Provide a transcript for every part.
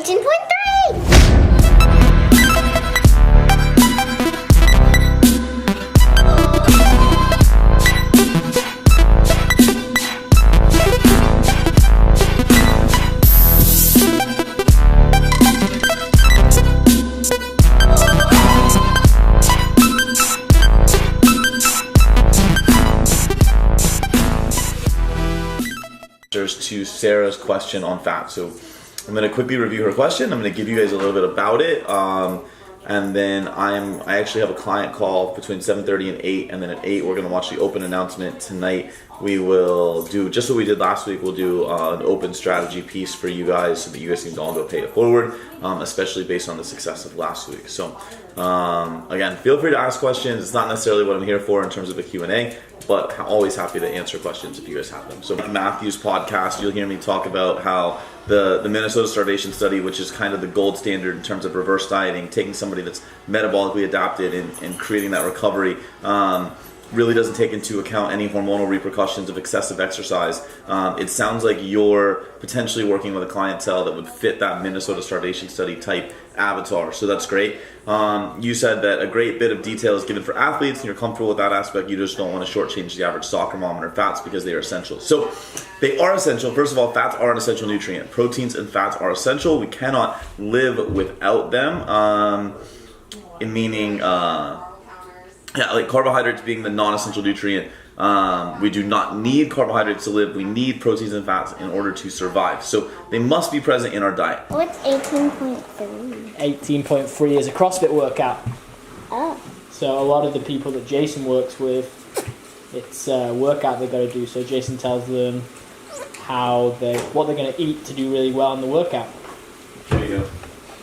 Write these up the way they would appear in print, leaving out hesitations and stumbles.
18.3! To Sarah's question on fat. So I'm going to quickly review her question. I'm going to give you guys a little bit about it. And then I actually have a client call between 7:30 and 8, and then at 8 we're going to watch the open announcement tonight. We will do just what we did last week. We'll do an open strategy piece for you guys so that you guys can all go pay it forward, especially based on the success of last week. So again, feel free to ask questions. It's not necessarily what I'm here for in terms of a Q&A, but always happy to answer questions if you guys have them. So Matthew's podcast, you'll hear me talk about how the Minnesota starvation study, which is kind of the gold standard in terms of reverse dieting, taking somebody that's metabolically adapted and creating that recovery, really doesn't take into account any hormonal repercussions of excessive exercise. It sounds like you're potentially working with a clientele that would fit that Minnesota starvation study type avatar, so that's great. You said that a great bit of detail is given for athletes and you're comfortable with that aspect. You just don't want to shortchange the average soccer mom and her fats because they are essential. So they are essential. First of all, fats are an essential nutrient. Proteins and fats are essential. We cannot live without them, meaning like carbohydrates being the non-essential nutrient. We do not need carbohydrates to live. We need proteins and fats in order to survive. So they must be present in our diet. What's 18.3? 18.3 is a CrossFit workout. Oh. So a lot of the people that Jason works with, it's a workout they've got to do. So Jason tells them what they're going to eat to do really well in the workout. There you go.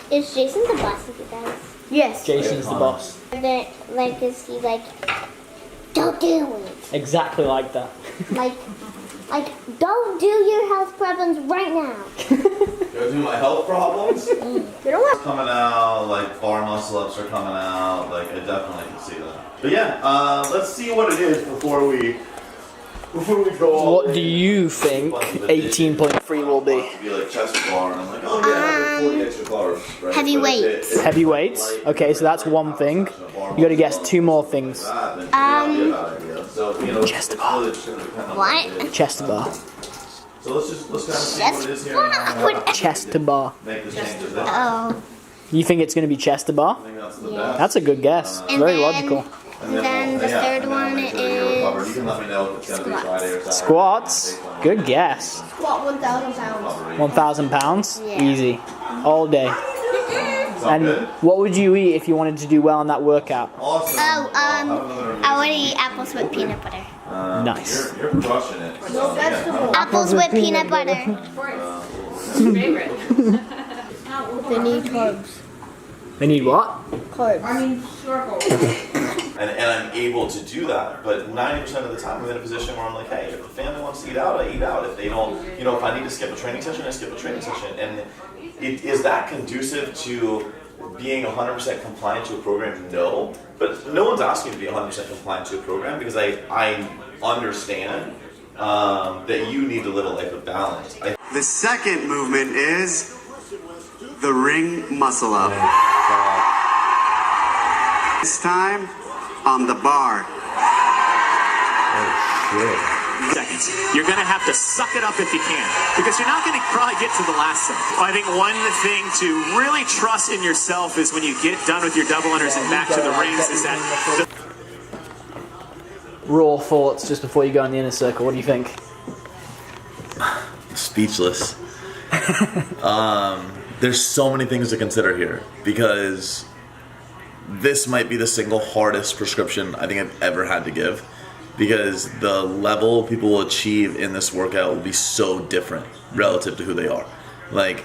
Is Jason the boss of you guys? Yes. Jason's the boss. Is he like, don't do it? Exactly like that. like, don't do your health problems right now. Do I do my health problems? You don't want Coming out, like bar muscle ups are coming out, like I definitely can see that. But yeah, let's see what it is before we go all What do you think 18.3 will be? be like chest bar, and I'm like, oh yeah, 40 extra carbs, right? heavy But if weights. Heavy weights? Okay, so that's one thing. You got to guess two more things. Chest to bar. What? Chest to bar. So let's kind of see what it is here. And Chest to bar. make the changes. I Oh. You think it's going to be chest to bar? think that's the Yeah. best. That's a good guess. And Very then- logical. And then the third one You is can let me know if it's going to be Friday or Saturday. Squats. Good guess. squat 1,000 pounds. 1,000 pounds? Yeah. Easy. All day. Sound And good? what would you eat if you wanted to do well in that workout? Awesome. I would eat apples with peanut butter. Nice. You're crushing it. No vegetables. Apples with peanut butter. Favorite. They need carbs. They need what? Carbs. I mean, circle. And I'm able to do that, but 90% of the time I'm in a position where I'm like, hey, if the family wants to eat out, I eat out. If they don't, if I need to skip a training session, I skip a training session. And is that conducive to being 100% compliant to a program? No, but no one's asking to be 100% compliant to a program because I understand that you need to live a life of balance. The second movement is the ring muscle up. This time on the bar. Seconds. You're going to have to suck it up if you can, because you're not going to probably get to the last set. I think one thing to really trust in yourself is when you get done with your double unders and back to the rings is that Raw thoughts just before you go in the inner circle. What do you think? Speechless. There's so many things to consider here because this might be the single hardest prescription I think I've ever had to give, because the level people will achieve in this workout will be so different relative to who they are. Like,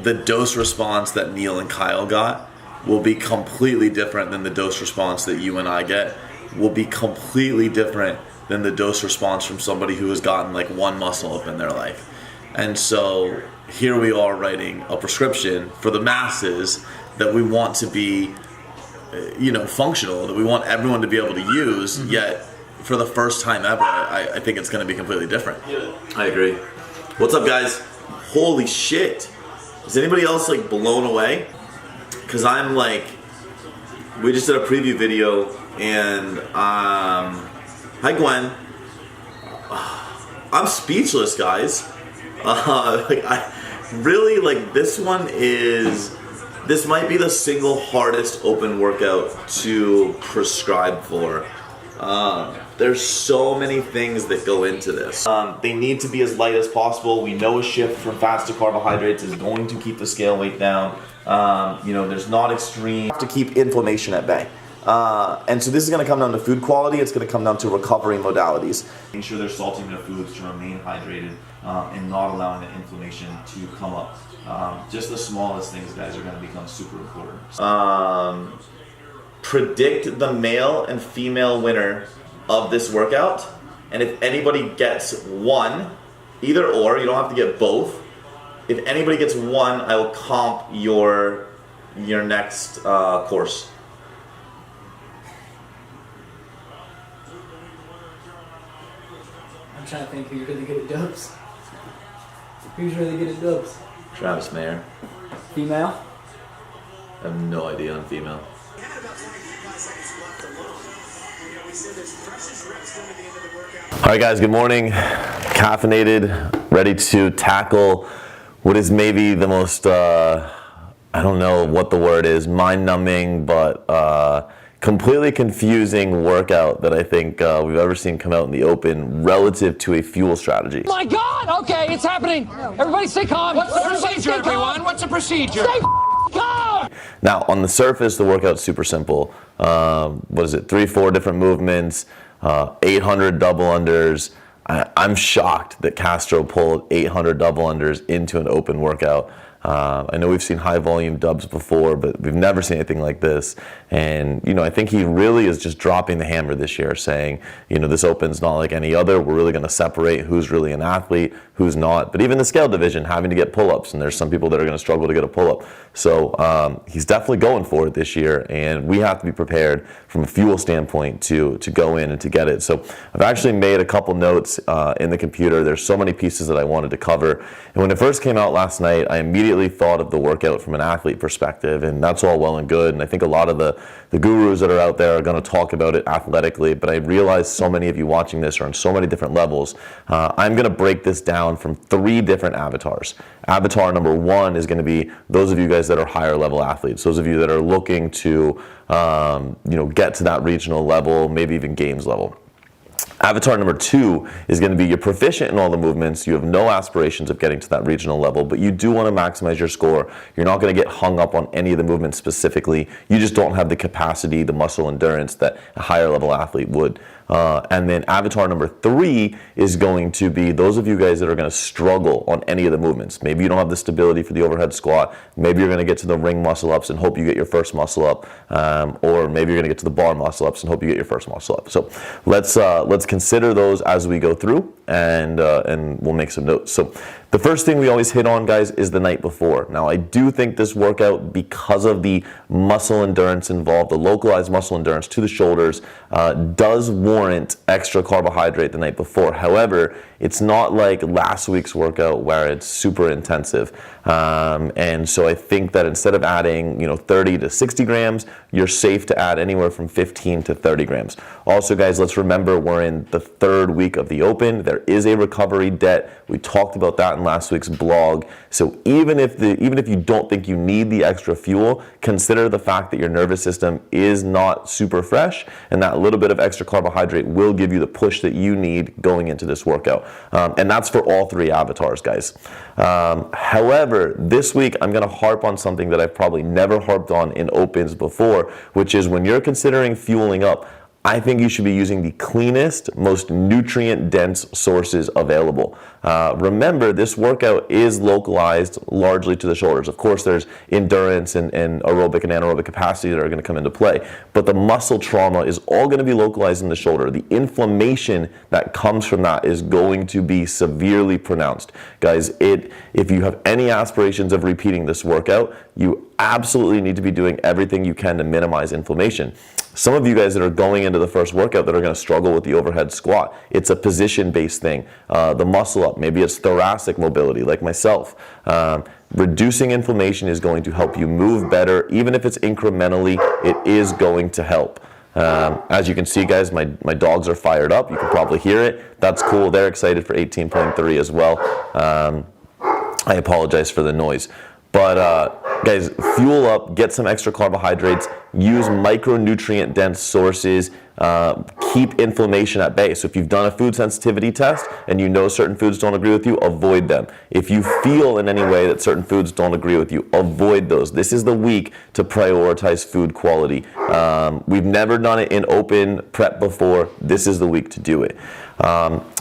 the dose response that Neil and Kyle got will be completely different than the dose response that you and I get, will be completely different than the dose response from somebody who has gotten like one muscle up in their life. And so here we are writing a prescription for the masses that we want to be functional, that we want everyone to be able to use, yet for the first time ever, I think it's going to be completely different. I agree. What's up, guys? Holy shit. Is anybody else like blown away? Because I'm like, we just did a preview video, and hi Gwen. I'm speechless, guys. Like I really like this one is. This might be the single hardest open workout to prescribe for. There's so many things that go into this. They need to be as light as possible. We know a shift from fats to carbohydrates is going to keep the scale weight down. There's not extreme. To keep inflammation at bay. And so this is going to come down to food quality. It's going to come down to recovery modalities. Making sure they're salting their foods to remain hydrated and not allowing the inflammation to come up. Just the smallest things, guys, are going to become super important. Predict the male and female winner of this workout. And if anybody gets one, either or, you don't have to get both. If anybody gets one, I will comp your next course. I'm trying to think who's really good at dubs. Who's really good at dubs? Travis Mayer. Female? I have no idea on female. Alright guys, good morning. Caffeinated, ready to tackle what is maybe the most, I don't know what the word is, mind-numbing, but completely confusing workout that I think we've ever seen come out in the open relative to a fuel strategy. My God! Okay, it's happening. Everybody stay calm. What's the procedure, everyone? What's the procedure? Stay calm! Now, on the surface, the workout's super simple. What is it? 3-4 different movements, 800 double unders. I'm shocked that Castro pulled 800 double unders into an open workout. I know we've seen high volume dubs before, but we've never seen anything like this. And, I think he really is just dropping the hammer this year, saying, this open's not like any other. We're really going to separate who's really an athlete, who's not. But even the scale division, having to get pull-ups, and there's some people that are going to struggle to get a pull-up. So he's definitely going for it this year, and we have to be prepared from a fuel standpoint to go in and to get it. So I've actually made a couple notes in the computer. There's so many pieces that I wanted to cover. And when it first came out last night, I immediately thought of the workout from an athlete perspective, and that's all well and good. And I think a lot of the gurus that are out there are going to talk about it athletically, but I realize so many of you watching this are on so many different levels. I'm going to break this down from 3 different avatars. Avatar number 1 is going to be those of you guys that are higher level athletes, those of you that are looking to get to that regional level, maybe even games level. Avatar number 2 is going to be you're proficient in all the movements, you have no aspirations of getting to that regional level, but you do want to maximize your score. You're not going to get hung up on any of the movements specifically. You just don't have the capacity, the muscle endurance that a higher level athlete would. And then avatar number 3 is going to be those of you guys that are going to struggle on any of the movements. Maybe you don't have the stability for the overhead squat. Maybe you're going to get to the ring muscle ups and hope you get your first muscle up. Or maybe you're going to get to the bar muscle ups and hope you get your first muscle up. So let's consider those as we go through, and we'll make some notes. So the first thing we always hit on, guys, is the night before. Now, I do think this workout, because of the muscle endurance involved, the localized muscle endurance to the shoulders, does warrant extra carbohydrate the night before. However, it's not like last week's workout where it's super intensive. And so I think that instead of adding 30 to 60 grams, you're safe to add anywhere from 15 to 30 grams. Also, guys, let's remember we're in the 3rd week of the Open. There is a recovery debt. We talked about that in last week's blog. So even if you don't think you need the extra fuel, consider the fact that your nervous system is not super fresh, and that little bit of extra carbohydrate will give you the push that you need going into this workout. And that's for all 3 avatars, guys. However, this week I'm going to harp on something that I've probably never harped on in Opens before, which is when you're considering fueling up, I think you should be using the cleanest, most nutrient-dense sources available. Remember, this workout is localized largely to the shoulders. Of course, there's endurance and aerobic and anaerobic capacity that are going to come into play, but the muscle trauma is all going to be localized in the shoulder. The inflammation that comes from that is going to be severely pronounced. Guys, if you have any aspirations of repeating this workout, you absolutely need to be doing everything you can to minimize inflammation. Some of you guys that are going into the first workout that are going to struggle with the overhead squat, it's a position-based thing. The muscle up, maybe it's thoracic mobility like myself. Reducing inflammation is going to help you move better. Even if it's incrementally, it is going to help. As you can see, guys, my dogs are fired up. You can probably hear it. That's cool. They're excited for 18.3 as well. I apologize for the noise. But guys, fuel up, get some extra carbohydrates, use micronutrient dense sources, keep inflammation at bay. So if you've done a food sensitivity test and you know certain foods don't agree with you, avoid them. If you feel in any way that certain foods don't agree with you, avoid those. This is the week to prioritize food quality. We've never done it in open prep before. This is the week to do it.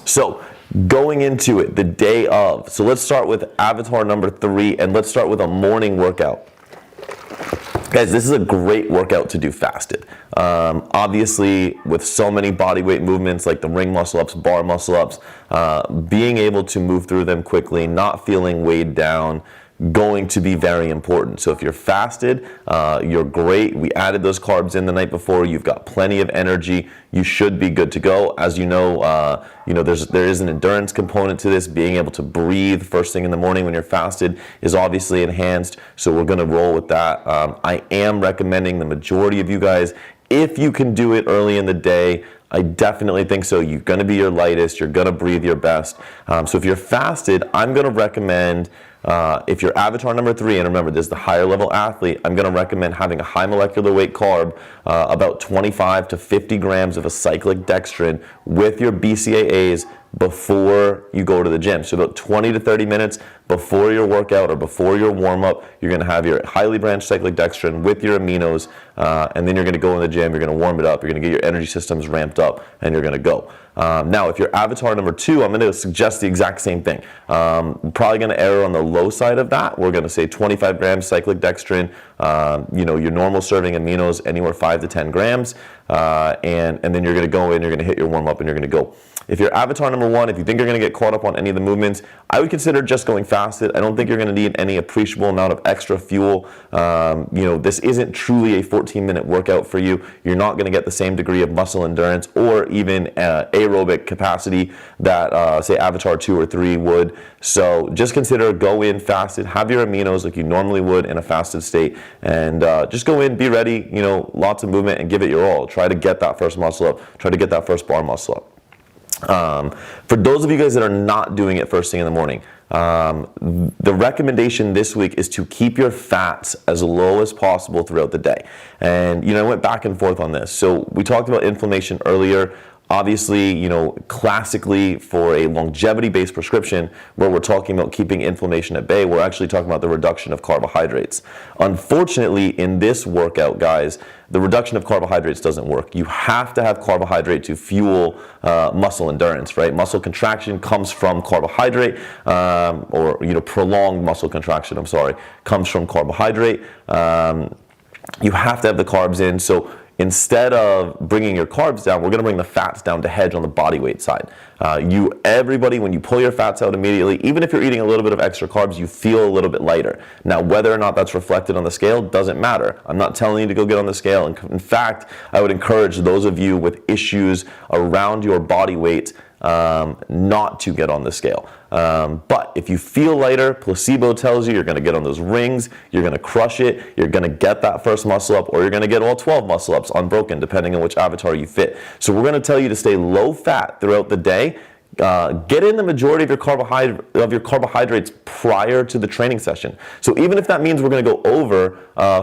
So going into it, the day of. So let's start with avatar number 3, and let's start with a morning workout. Guys, this is a great workout to do fasted. Obviously, with so many body weight movements like the ring muscle ups, bar muscle ups, being able to move through them quickly, not feeling weighed down, going to be very important. So if you're fasted, you're great. We added those carbs in the night before. You've got plenty of energy. You should be good to go. As you know, there is an endurance component to this. Being able to breathe first thing in the morning when you're fasted is obviously enhanced. So we're going to roll with that. I am recommending the majority of you guys, if you can do it early in the day, I definitely think so. You're going to be your lightest. You're going to breathe your best. So if you're fasted, I'm going to recommend, if you're avatar number 3, and remember, this is the higher level athlete, I'm going to recommend having a high molecular weight carb, about 25 to 50 grams of a cyclic dextrin with your BCAAs before you go to the gym. So about 20 to 30 minutes before your workout or before your warm-up, you're going to have your highly branched cyclic dextrin with your aminos, and then you're going to go in the gym, you're going to warm it up, you're going to get your energy systems ramped up, and you're going to go. Now, if you're avatar number 2, I'm going to suggest the exact same thing. Probably going to err on the low side of that. We're going to say 25 grams cyclic dextrin, your normal serving aminos, anywhere 5 to 10 grams, and then you're going to go in, you're going to hit your warm-up, and you're going to go. If you're avatar number 1, if you think you're going to get caught up on any of the movements, I would consider just going fasted. I don't think you're going to need any appreciable amount of extra fuel. This isn't truly a 14-minute workout for you. You're not going to get the same degree of muscle endurance or even aerobic capacity that, say, avatar 2 or 3 would. So just consider go in fasted, have your aminos like you normally would in a fasted state, and just go in, be ready, lots of movement, and give it your all. Try to get that first muscle up. Try to get that first bar muscle up. For those of you guys that are not doing it first thing in the morning, the recommendation this week is to keep your fats as low as possible throughout the day. And, I went back and forth on this. So we talked about inflammation earlier. Obviously, classically for a longevity-based prescription where we're talking about keeping inflammation at bay, we're actually talking about the reduction of carbohydrates. Unfortunately, in this workout, guys, the reduction of carbohydrates doesn't work. You have to have carbohydrate to fuel muscle endurance, right? Muscle contraction comes from carbohydrate, or prolonged muscle contraction, comes from carbohydrate. You have to have the carbs in. So instead of bringing your carbs down, we're going to bring the fats down to hedge on the body weight side. Everybody, when you pull your fats out immediately, even if you're eating a little bit of extra carbs, you feel a little bit lighter. Now, whether or not that's reflected on the scale doesn't matter. I'm not telling you to go get on the scale. In fact, I would encourage those of you with issues around your body weight not to get on the scale. But if you feel lighter, placebo tells you you're going to get on those rings, you're going to crush it, you're going to get that first muscle up, or you're going to get all 12 muscle ups unbroken, depending on which avatar you fit. So we're going to tell you to stay low fat throughout the day. Get in the majority of your carbohydrates prior to the training session. So even if that means we're going to go over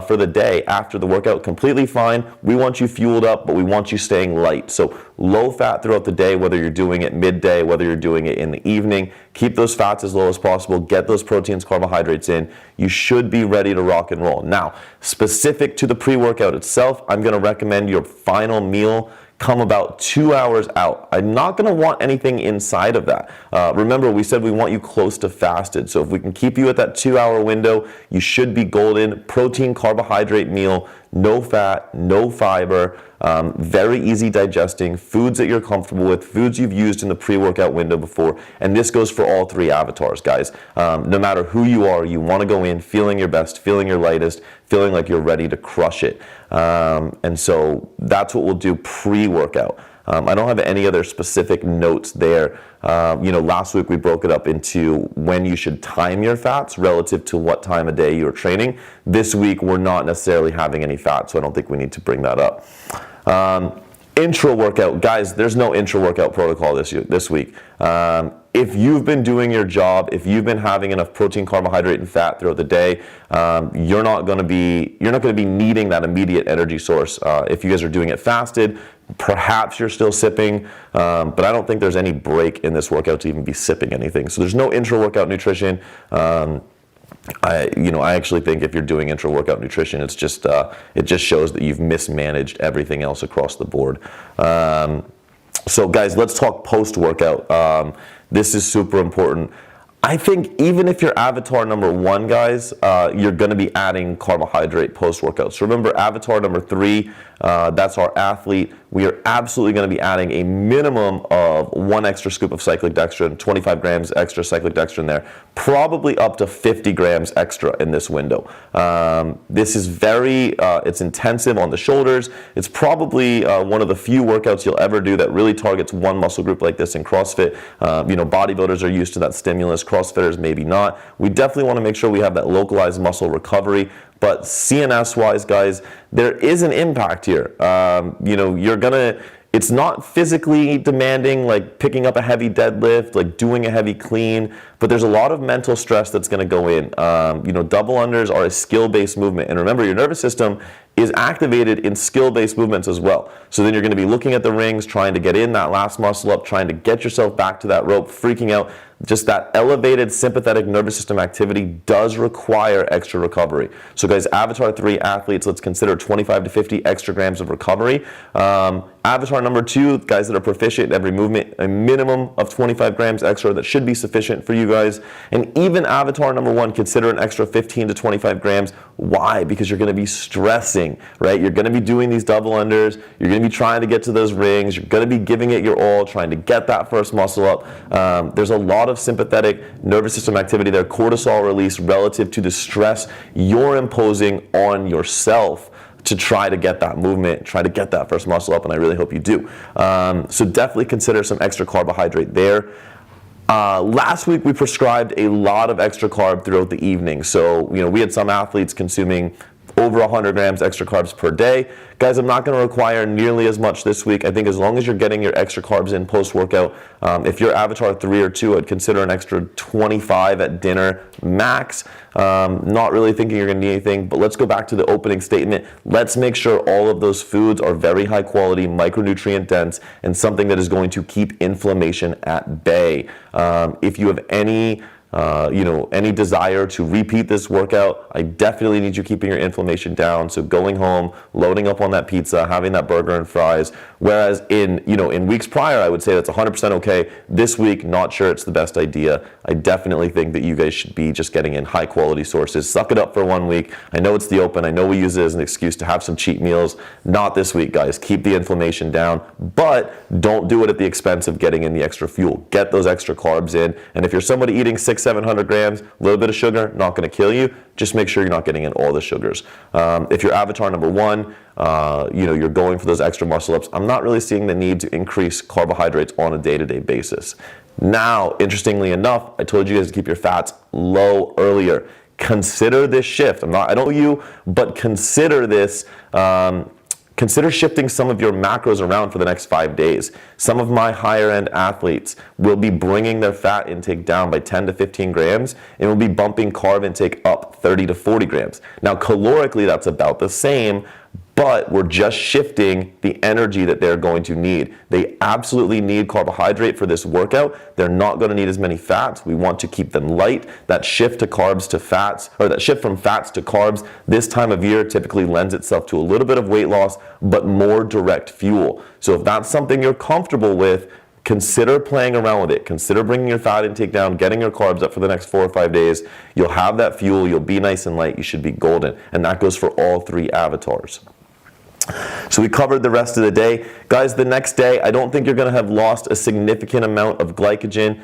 for the day after the workout, completely fine. We want you fueled up, but we want you staying light. So low fat throughout the day, whether you're doing it midday, whether you're doing it in the evening. Keep those fats as low as possible. Get those proteins, carbohydrates in. You should be ready to rock and roll. Now, specific to the pre-workout itself, I'm going to recommend your final meal come about 2 hours out. I'm not going to want anything inside of that. Remember, we said we want you close to fasted. So if we can keep you at that 2 hour window, you should be golden. Protein, carbohydrate meal, no fat, no fiber, very easy digesting, foods that you're comfortable with, foods you've used in the pre-workout window before. And this goes for all 3 avatars, guys. No matter who you are, you want to go in feeling your best, feeling your lightest, feeling like you're ready to crush it. And so that's what we'll do pre-workout. I don't have any other specific notes there. Last week we broke it up into when you should time your fats relative to what time of day you're training. This week we're not necessarily having any fat, so I don't think we need to bring that up. Intra workout, guys, there's no intra workout protocol this week. If you've been doing your job, if you've been having enough protein, carbohydrate, and fat throughout the day, you're not going to be needing that immediate energy source. If you guys are doing it fasted, perhaps you're still sipping, but I don't think there's any break in this workout to even be sipping anything. So there's no intra workout nutrition. I actually think if you're doing intra-workout nutrition, it just shows that you've mismanaged everything else across the board. So guys, let's talk post-workout. This is super important. I think even if you're avatar number 1, guys, you're going to be adding carbohydrate post-workout. So remember, avatar number 3, that's our athlete. We are absolutely going to be adding a minimum of 1 extra scoop of cyclic dextrin, 25 grams extra cyclic dextrin there, probably up to 50 grams extra in this window. This is it's intensive on the shoulders. It's probably one of the few workouts you'll ever do that really targets one muscle group like this in CrossFit. Bodybuilders are used to that stimulus. CrossFitters maybe not. We definitely want to make sure we have that localized muscle recovery. But CNS-wise, guys, there is an impact here. It's not physically demanding, like picking up a heavy deadlift, like doing a heavy clean, but there's a lot of mental stress that's going to go in. Double unders are a skill-based movement. And remember, your nervous system is activated in skill-based movements as well. So then you're going to be looking at the rings, trying to get in that last muscle up, trying to get yourself back to that rope, freaking out. Just that elevated sympathetic nervous system activity does require extra recovery. So guys, avatar 3 athletes, let's consider 25 to 50 extra grams of recovery. Avatar number 2, guys that are proficient in every movement, a minimum of 25 grams extra. That should be sufficient for you guys. And even avatar number 1, consider an extra 15 to 25 grams. Why? Because you're going to be stressing, right? You're going to be doing these double unders. You're going to be trying to get to those rings. You're going to be giving it your all, trying to get that first muscle up. There's a lot of sympathetic nervous system activity there, cortisol release relative to the stress you're imposing on yourself to try to get that movement, try to get that first muscle up, and I really hope you do. So definitely consider some extra carbohydrate there. Last week we prescribed a lot of extra carb throughout the evening. So, we had some athletes consuming over 100 grams extra carbs per day. Guys, I'm not going to require nearly as much this week. I think as long as you're getting your extra carbs in post-workout, if you're avatar 3 or 2, I'd consider an extra 25 at dinner max. Not really thinking you're going to need anything, but let's go back to the opening statement. Let's make sure all of those foods are very high quality, micronutrient dense, and something that is going to keep inflammation at bay. If you have any desire to repeat this workout, I definitely need you keeping your inflammation down. So going home, loading up on that pizza, having that burger and fries. Whereas in weeks prior, I would say that's 100% okay. This week, not sure it's the best idea. I definitely think that you guys should be just getting in high quality sources. Suck it up for 1 week. I know it's the open. I know we use it as an excuse to have some cheat meals. Not this week, guys. Keep the inflammation down, but don't do it at the expense of getting in the extra fuel. Get those extra carbs in. And if you're somebody eating 600-700 grams, a little bit of sugar, not going to kill you. Just make sure you're not getting in all the sugars. If you're avatar number 1, you're going for those extra muscle ups, I'm not really seeing the need to increase carbohydrates on a day-to-day basis. Now, interestingly enough, I told you guys to keep your fats low earlier. Consider this shift. I don't know you, but consider this. Consider shifting some of your macros around for the next 5 days. Some of my higher end athletes will be bringing their fat intake down by 10 to 15 grams and will be bumping carb intake up 30 to 40 grams. Now, calorically, that's about the same, but we're just shifting the energy that they're going to need. They absolutely need carbohydrate for this workout. They're not going to need as many fats. We want to keep them light. That shift to carbs to fats, or that shift from fats to carbs this time of year typically lends itself to a little bit of weight loss, but more direct fuel. So if that's something you're comfortable with, consider playing around with it. Consider bringing your fat intake down, getting your carbs up for the next 4 or 5 days. You'll have that fuel. You'll be nice and light. You should be golden. And that goes for all 3 avatars. So we covered the rest of the day. Guys, the next day, I don't think you're gonna have lost a significant amount of glycogen.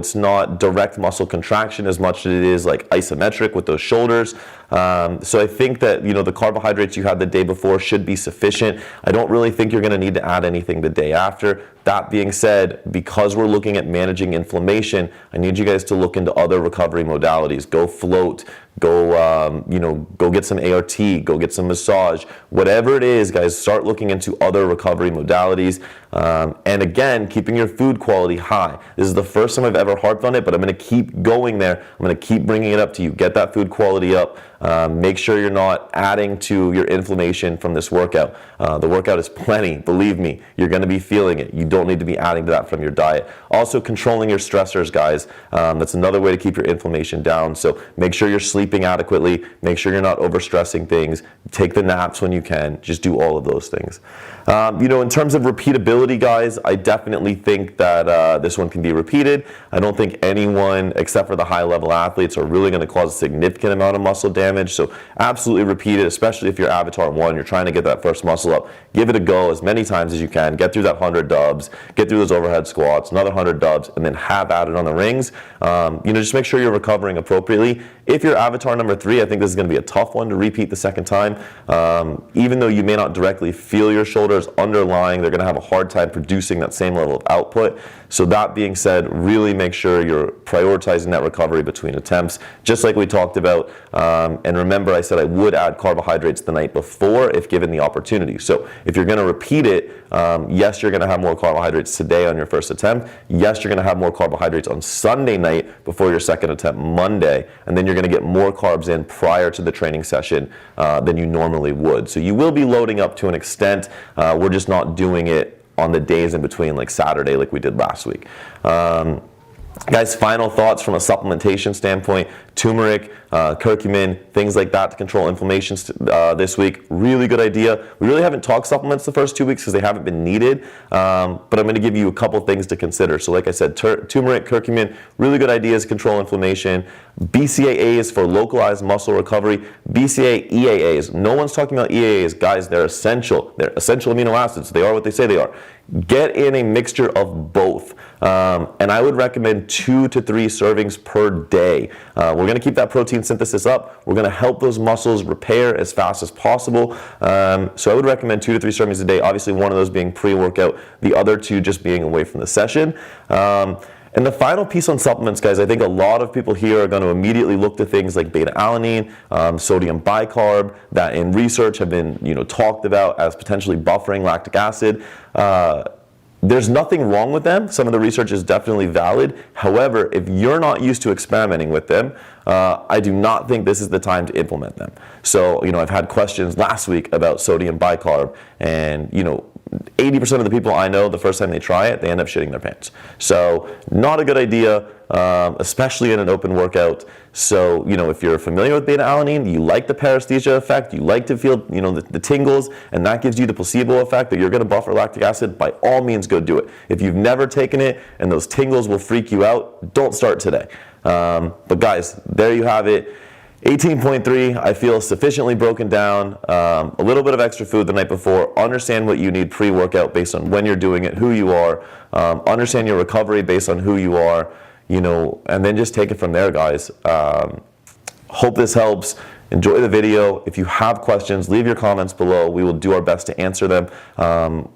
It's not direct muscle contraction as much as it is like isometric with those shoulders. So I think that, the carbohydrates you had the day before should be sufficient. I don't really think you're gonna need to add anything the day after. That being said, because we're looking at managing inflammation, I need you guys to look into other recovery modalities. Go float, go get some ART, go get some massage, whatever it is, guys, start looking into other recovery modalities. And again, keeping your food quality high. This is the first time I've ever harped on it, but I'm gonna keep going there. I'm gonna keep bringing it up to you. Get that food quality up. Make sure you're not adding to your inflammation from this workout. The workout is plenty, believe me. You're gonna be feeling it. You don't need to be adding to that from your diet. Also, controlling your stressors, guys. That's another way to keep your inflammation down. So make sure you're sleeping adequately. Make sure you're not overstressing things. Take the naps when you can. Just do all of those things. In terms of repeatability, guys, I definitely think that this one can be repeated. I don't think anyone, except for the high-level athletes, are really going to cause a significant amount of muscle damage. So absolutely repeat it, especially if you're Avatar 1, you're trying to get that first muscle up. Give it a go as many times as you can. Get through that 100 dubs, get through those overhead squats, another 100 dubs, and then have at it on the rings. Just make sure you're recovering appropriately. If you're Avatar number 3, I think this is going to be a tough one to repeat the second time. Even though you may not directly feel your shoulders underlying, they're going to have a hard time producing that same level of output. So that being said, really make sure you're prioritizing that recovery between attempts, just like we talked about. And remember, I said I would add carbohydrates the night before if given the opportunity. So if you're going to repeat it, yes, you're going to have more carbohydrates today on your first attempt. Yes, you're going to have more carbohydrates on Sunday night before your second attempt Monday. And then you're going to get more carbs in prior to the training session than you normally would. So you will be loading up to an extent. We're just not doing it on the days in between, like Saturday, like we did last week. Guys, final thoughts from a supplementation standpoint: turmeric, curcumin, things like that to control inflammation this week. Really good idea. We really haven't talked supplements the first 2 weeks because they haven't been needed, but I'm going to give you a couple things to consider. So like I said, turmeric, curcumin, really good ideas to control inflammation. BCAAs for localized muscle recovery. BCAA EAAs. No one's talking about EAAs. Guys, they're essential. They're essential amino acids. They are what they say they are. Get in a mixture of both. And I would recommend 2 to 3 servings per day. We're going to keep that protein synthesis up. We're going to help those muscles repair as fast as possible. So I would recommend 2 to 3 servings a day. Obviously, one of those being pre-workout, the other 2 just being away from the session. And the final piece on supplements, guys, I think a lot of people here are going to immediately look to things like beta-alanine, sodium bicarb, that in research have been talked about as potentially buffering lactic acid. There's nothing wrong with them. Some of the research is definitely valid. However, if you're not used to experimenting with them, I do not think this is the time to implement them. So, I've had questions last week about sodium bicarb, and 80% of the people I know, the first time they try it, they end up shitting their pants. So not a good idea, especially in an open workout. So, if you're familiar with beta-alanine, you like the paresthesia effect, you like to feel, the tingles, and that gives you the placebo effect that you're going to buffer lactic acid, by all means go do it. If you've never taken it and those tingles will freak you out, don't start today. But guys, there you have it. 18.3, I feel sufficiently broken down. A little bit of extra food the night before. Understand what you need pre-workout based on when you're doing it, who you are. Understand your recovery based on who you are, and then just take it from there, guys. Hope this helps. Enjoy the video. If you have questions, leave your comments below. We will do our best to answer them.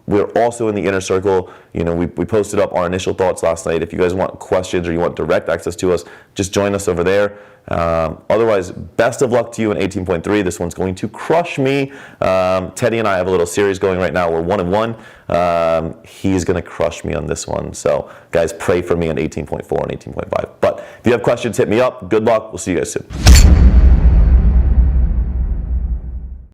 We're also in the inner circle. We posted up our initial thoughts last night. If you guys want questions or you want direct access to us, just join us over there. Otherwise, best of luck to you in 18.3. This one's going to crush me. Teddy and I have a little series going right now. We're 1-1. He's going to crush me on this one. So, guys, pray for me on 18.4 and 18.5. But if you have questions, hit me up. Good luck. We'll see you guys soon.